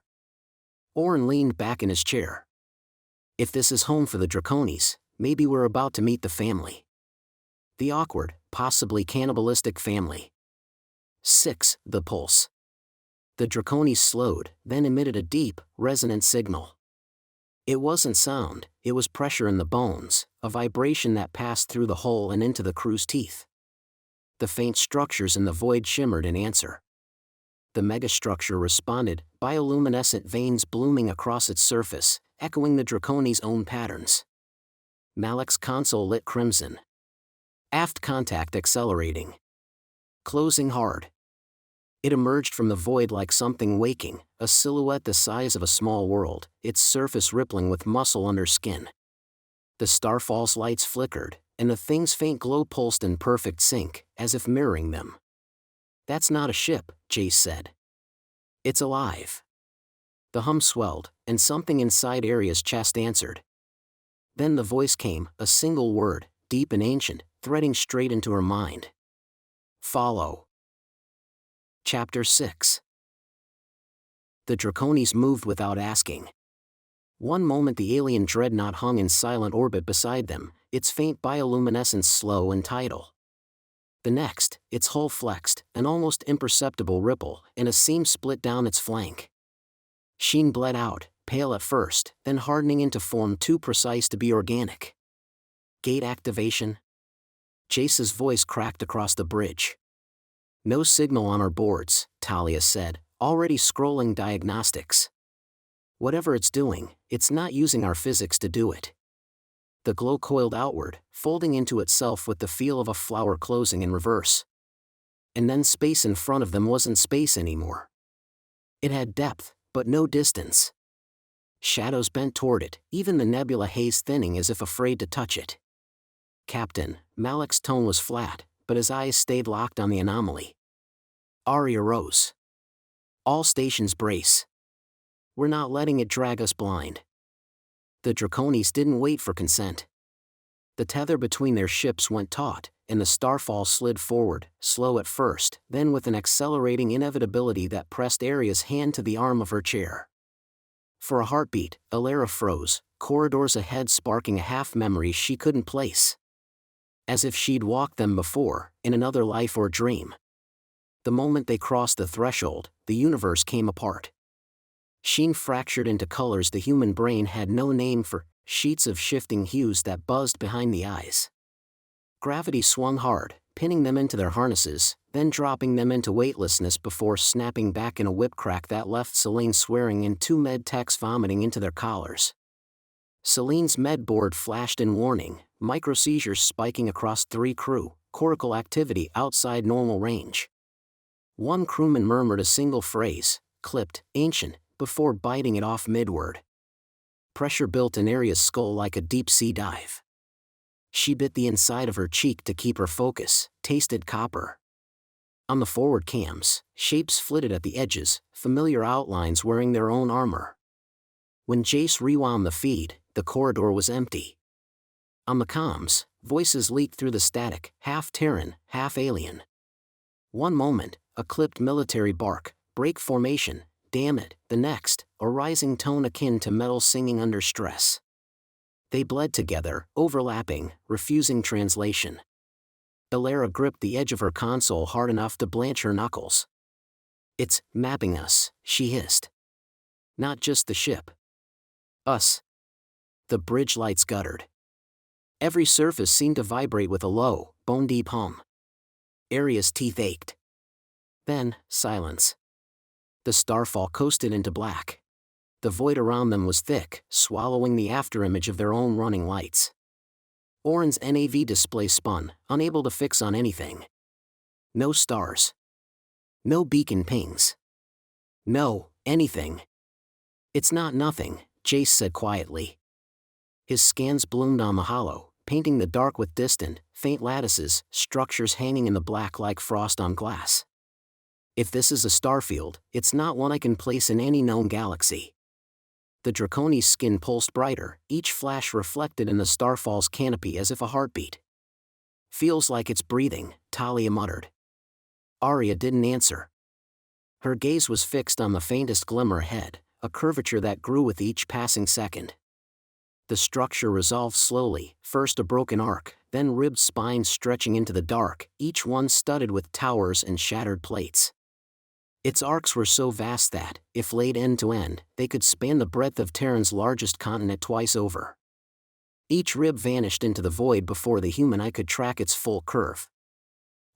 Oren leaned back in his chair. If this is home for the Draconis, maybe we're about to meet the family. The awkward, possibly cannibalistic family. 6. The pulse. The Draconis slowed, then emitted a deep, resonant signal. It wasn't sound, it was pressure in the bones, a vibration that passed through the hole and into the crew's teeth. The faint structures in the void shimmered in answer. The megastructure responded, bioluminescent veins blooming across its surface, echoing the Draconis' own patterns. Malik's console lit crimson. Aft contact accelerating. Closing hard. It emerged from the void like something waking, a silhouette the size of a small world, its surface rippling with muscle under skin. The Starfall's lights flickered, and the thing's faint glow pulsed in perfect sync, as if mirroring them. That's not a ship, Jace said. It's alive. The hum swelled, and something inside Aria's chest answered. Then the voice came, a single word, deep and ancient, threading straight into her mind. Follow. Chapter 6. The Draconis moved without asking. One moment the alien dreadnought hung in silent orbit beside them, its faint bioluminescence slow and tidal. The next, its hull flexed, an almost imperceptible ripple, and a seam split down its flank. Sheen bled out, pale at first, then hardening into form too precise to be organic. Gate activation? Jace's voice cracked across the bridge. No signal on our boards, Talia said, already scrolling diagnostics. Whatever it's doing, it's not using our physics to do it. The glow coiled outward, folding into itself with the feel of a flower closing in reverse. And then space in front of them wasn't space anymore. It had depth, but no distance. Shadows bent toward it, even the nebula haze thinning as if afraid to touch it. Captain, Malik's tone was flat, but his eyes stayed locked on the anomaly. Arya rose. All stations brace. We're not letting it drag us blind. The Draconis didn't wait for consent. The tether between their ships went taut, and the Starfall slid forward, slow at first, then with an accelerating inevitability that pressed Aria's hand to the arm of her chair. For a heartbeat, Alara froze, corridors ahead sparking a half-memory she couldn't place. As if she'd walked them before, in another life or dream. The moment they crossed the threshold, the universe came apart. Sheen fractured into colors the human brain had no name for, sheets of shifting hues that buzzed behind the eyes. Gravity swung hard, pinning them into their harnesses, then dropping them into weightlessness before snapping back in a whip crack that left Selene swearing and two med techs vomiting into their collars. Selene's med board flashed in warning, microseizures spiking across 3 crew, cortical activity outside normal range. One crewman murmured a single phrase, clipped, ancient, before biting it off midword. Pressure built in Aria's skull like a deep-sea dive. She bit the inside of her cheek to keep her focus, tasted copper. On the forward cams, shapes flitted at the edges, familiar outlines wearing their own armor. When Jace rewound the feed, the corridor was empty. On the comms, voices leaked through the static, half Terran, half alien. One moment, a clipped military bark, break formation, damn it, the next, a rising tone akin to metal singing under stress. They bled together, overlapping, refusing translation. Alara gripped the edge of her console hard enough to blanch her knuckles. It's mapping us, she hissed. Not just the ship. Us. The bridge lights guttered. Every surface seemed to vibrate with a low, bone-deep hum. Aria's teeth ached. Then, silence. The Starfall coasted into black. The void around them was thick, swallowing the afterimage of their own running lights. Oren's NAV display spun, unable to fix on anything. No stars. No beacon pings. No, anything. It's not nothing, Jace said quietly. His scans bloomed on the hollow, painting the dark with distant, faint lattices, structures hanging in the black like frost on glass. If this is a starfield, it's not one I can place in any known galaxy. The Draconis' skin pulsed brighter, each flash reflected in the Starfall's canopy as if a heartbeat. Feels like it's breathing, Talia muttered. Arya didn't answer. Her gaze was fixed on the faintest glimmer ahead, a curvature that grew with each passing second. The structure resolved slowly, first a broken arc, then ribbed spines stretching into the dark, each one studded with towers and shattered plates. Its arcs were so vast that, if laid end to end, they could span the breadth of Terran's largest continent twice over. Each rib vanished into the void before the human eye could track its full curve.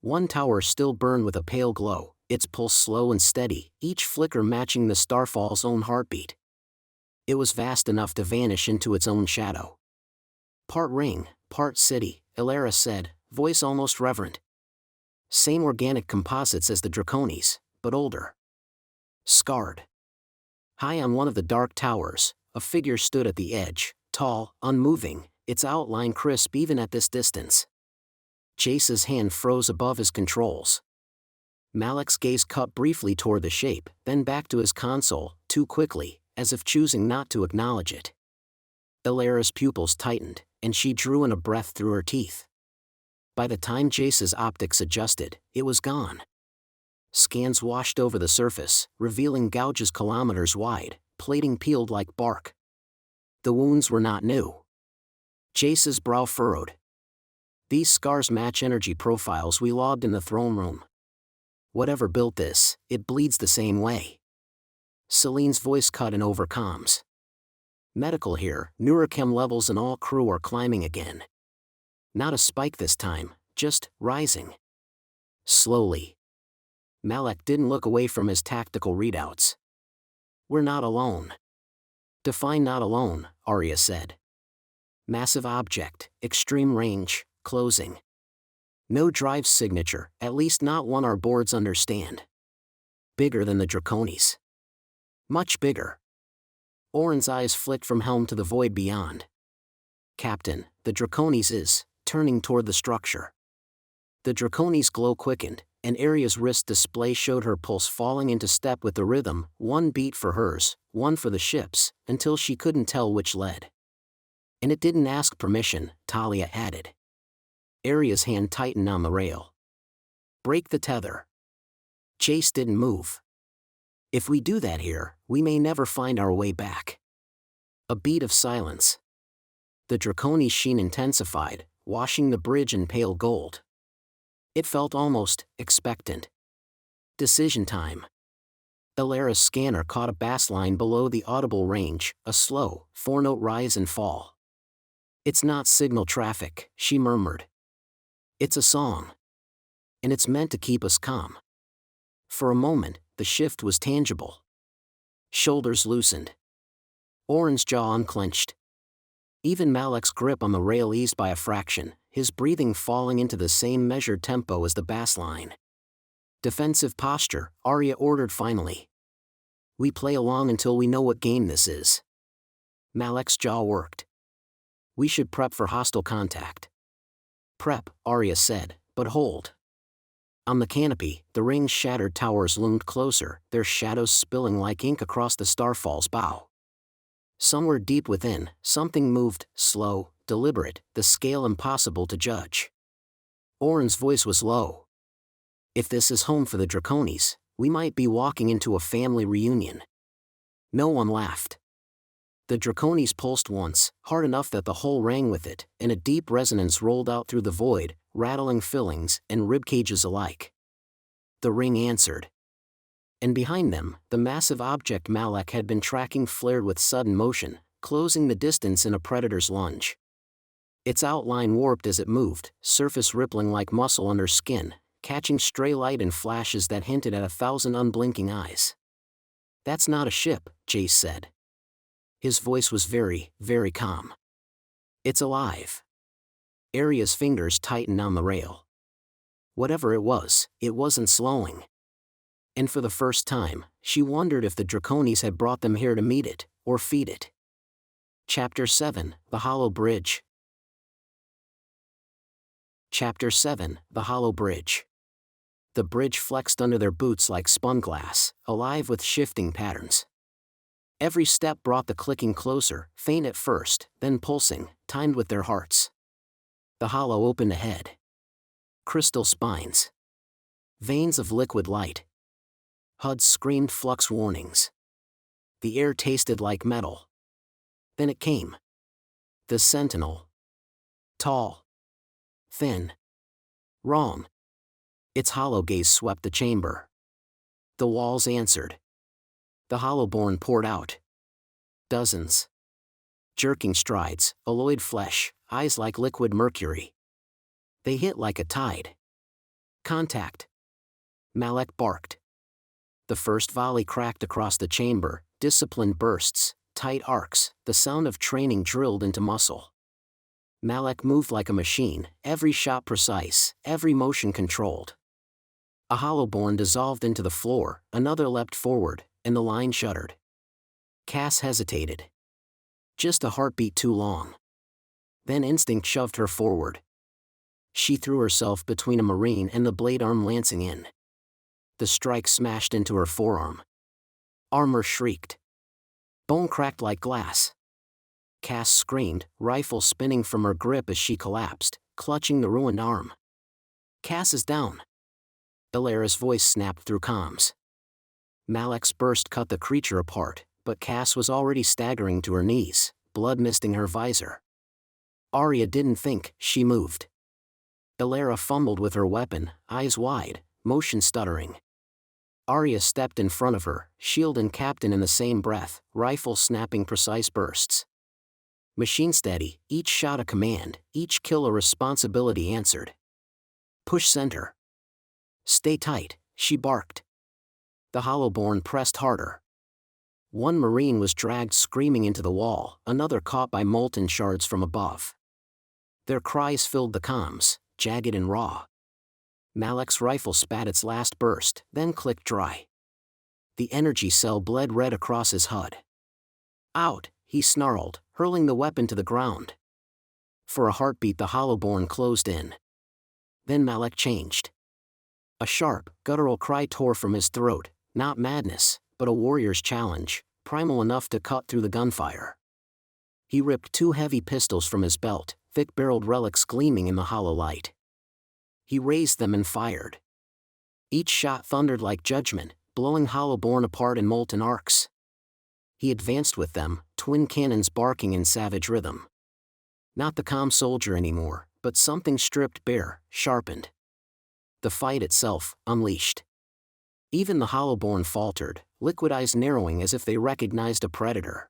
One tower still burned with a pale glow, its pulse slow and steady, each flicker matching the Starfall's own heartbeat. It was vast enough to vanish into its own shadow. Part ring, part city, Ilara said, voice almost reverent. Same organic composites as the Draconis, but older. Scarred. High on one of the dark towers, a figure stood at the edge, tall, unmoving, its outline crisp even at this distance. Jace's hand froze above his controls. Malek's gaze cut briefly toward the shape, then back to his console, too quickly, as if choosing not to acknowledge it. Ilara's pupils tightened, and she drew in a breath through her teeth. By the time Jace's optics adjusted, it was gone. Scans washed over the surface, revealing gouges kilometers wide, plating peeled like bark. The wounds were not new. Jace's brow furrowed. These scars match energy profiles we logged in the throne room. Whatever built this, it bleeds the same way. Celine's voice cut in over comms. Medical here, neurochem levels in all crew are climbing again. Not a spike this time, just rising. Slowly. Malek didn't look away from his tactical readouts. We're not alone. Define not alone, Arya said. Massive object, extreme range, closing. No drive signature, at least not one our boards understand. Bigger than the Draconis. Much bigger. Orin's eyes flicked from helm to the void beyond. Captain, the Draconis is turning toward the structure. The Draconis' glow quickened, and Arya's wrist display showed her pulse falling into step with the rhythm, one beat for hers, one for the ship's, until she couldn't tell which led. And it didn't ask permission, Talia added. Arya's hand tightened on the rail. Break the tether. Jace didn't move. If we do that here, we may never find our way back. A beat of silence. The Draconis' sheen intensified, washing the bridge in pale gold. It felt almost expectant. Decision time. Ilara's scanner caught a bass line below the audible range, a slow, four-note rise and fall. It's not signal traffic, she murmured. It's a song. And it's meant to keep us calm. For a moment, the shift was tangible. Shoulders loosened. Orin's jaw unclenched. Even Malek's grip on the rail eased by a fraction, his breathing falling into the same measured tempo as the bass line. Defensive posture, Arya ordered finally. We play along until we know what game this is. Malek's jaw worked. We should prep for hostile contact. Prep, Arya said, but hold. On the canopy, the ring's shattered towers loomed closer, their shadows spilling like ink across the Starfall's bow. Somewhere deep within, something moved, slow, deliberate, the scale impossible to judge. Orin's voice was low. If this is home for the Draconis, we might be walking into a family reunion. No one laughed. The Draconis pulsed once, hard enough that the hull rang with it, and a deep resonance rolled out through the void, rattling fillings and ribcages alike. The ring answered. And behind them, the massive object Malek had been tracking flared with sudden motion, closing the distance in a predator's lunge. Its outline warped as it moved, surface rippling like muscle under skin, catching stray light and flashes that hinted at 1,000 unblinking eyes. That's not a ship, Jace said. His voice was very, very calm. It's alive. Arya's fingers tightened on the rail. Whatever it wasn't slowing. And for the first time, she wondered if the Draconis had brought them here to meet it, or feed it. Chapter 7, The Hollow Bridge. Chapter 7, The Hollow Bridge. The bridge flexed under their boots like spun glass, alive with shifting patterns. Every step brought the clicking closer, faint at first, then pulsing, timed with their hearts. The hollow opened ahead. Crystal spines. Veins of liquid light. HUD screamed flux warnings. The air tasted like metal. Then it came. The Sentinel. Tall. Thin. Wrong. Its hollow gaze swept the chamber. The walls answered. The Hollowborn poured out. Dozens. Jerking strides, alloyed flesh, eyes like liquid mercury. They hit like a tide. Contact. Malek barked. The first volley cracked across the chamber, disciplined bursts, tight arcs, the sound of training drilled into muscle. Malek moved like a machine, every shot precise, every motion controlled. A Hollowborn dissolved into the floor, another leapt forward, and the line shuddered. Cass hesitated. Just a heartbeat too long. Then instinct shoved her forward. She threw herself between a Marine and the blade arm lancing in. The strike smashed into her forearm. Armor shrieked. Bone cracked like glass. Cass screamed, rifle spinning from her grip as she collapsed, clutching the ruined arm. Cass is down. Illyra's voice snapped through comms. Malek's burst cut the creature apart, but Cass was already staggering to her knees, blood misting her visor. Arya didn't think, she moved. Illyra fumbled with her weapon, eyes wide, motion stuttering. Arya stepped in front of her, shield and captain in the same breath, rifle snapping precise bursts. Machine steady, each shot a command, each kill a responsibility answered. Push center. Stay tight, she barked. The Hollowborn pressed harder. One Marine was dragged screaming into the wall, another caught by molten shards from above. Their cries filled the comms, jagged and raw. Malek's rifle spat its last burst, then clicked dry. The energy cell bled red across his HUD. Out, he snarled, hurling the weapon to the ground. For a heartbeat the Hollowborn closed in. Then Malek changed. A sharp, guttural cry tore from his throat, not madness, but a warrior's challenge, primal enough to cut through the gunfire. He ripped two heavy pistols from his belt, thick-barreled relics gleaming in the hollow light. He raised them and fired. Each shot thundered like judgment, blowing Hollowborn apart in molten arcs. He advanced with them, twin cannons barking in savage rhythm. Not the calm soldier anymore, but something stripped bare, sharpened. The fight itself, unleashed. Even the Hollowborn faltered, liquid eyes narrowing as if they recognized a predator.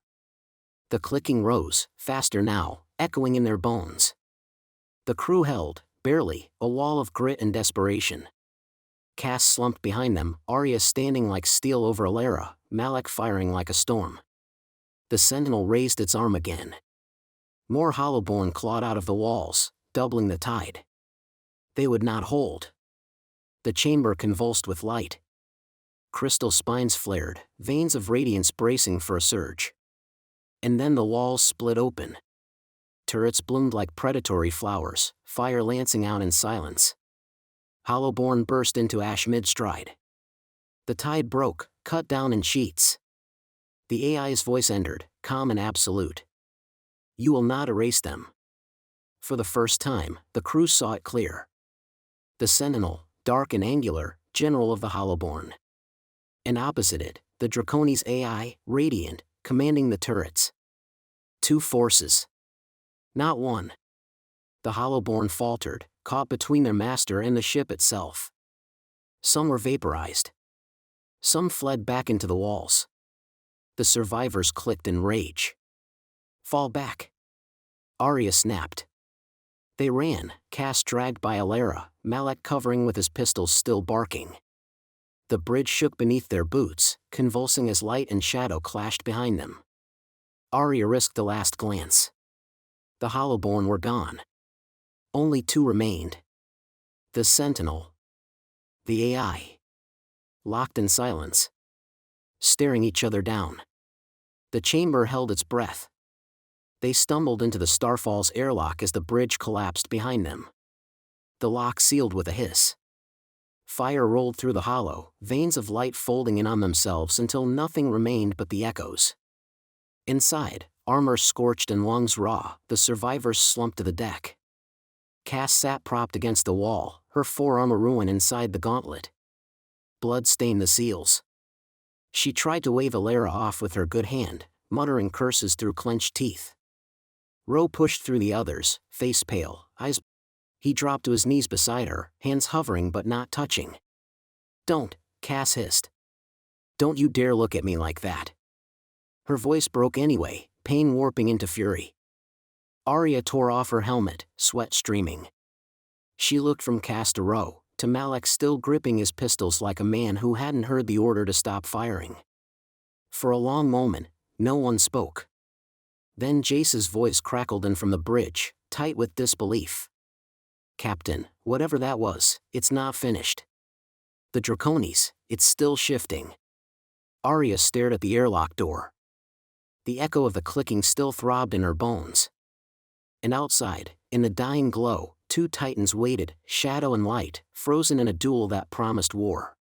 The clicking rose, faster now, echoing in their bones. The crew held, barely, a wall of grit and desperation. Cass slumped behind them, Arya standing like steel over Illyra, Malek firing like a storm. The Sentinel raised its arm again. More Hollowborn clawed out of the walls, doubling the tide. They would not hold. The chamber convulsed with light. Crystal spines flared, veins of radiance bracing for a surge. And then the walls split open. Turrets bloomed like predatory flowers, fire lancing out in silence. Hollowborn burst into ash mid-stride. The tide broke, cut down in sheets. The AI's voice entered, calm and absolute. You will not erase them. For the first time, the crew saw it clear. The Sentinel, dark and angular, general of the Hollowborn. And opposite it, the Draconis AI, radiant, commanding the turrets. Two forces. Not one. The Hollowborn faltered, caught between their master and the ship itself. Some were vaporized. Some fled back into the walls. The survivors clicked in rage. Fall back. Arya snapped. They ran, Cass dragged by Illyra, Malek covering with his pistols still barking. The bridge shook beneath their boots, convulsing as light and shadow clashed behind them. Arya risked a last glance. The Hollowborn were gone. Only two remained. The Sentinel. The AI. Locked in silence. Staring each other down. The chamber held its breath. They stumbled into the Starfall's airlock as the bridge collapsed behind them. The lock sealed with a hiss. Fire rolled through the hollow, veins of light folding in on themselves until nothing remained but the echoes. Inside, armor scorched and lungs raw, the survivors slumped to the deck. Cass sat propped against the wall, her forearm a ruin inside the gauntlet. Blood stained the seals. She tried to wave Alara off with her good hand, muttering curses through clenched teeth. Ro pushed through the others, face pale, eyes. He dropped to his knees beside her, hands hovering but not touching. "Don't," Cass hissed. "Don't you dare look at me like that." Her voice broke anyway, pain warping into fury. Arya tore off her helmet, sweat streaming. She looked from Cass to Ro, to Malak still gripping his pistols like a man who hadn't heard the order to stop firing. For a long moment, no one spoke. Then Jace's voice crackled in from the bridge, tight with disbelief. "Captain, whatever that was, it's not finished. The Draconis, it's still shifting." Arya stared at the airlock door. The echo of the clicking still throbbed in her bones. And outside, in the dying glow, two titans waited, shadow and light, frozen in a duel that promised war.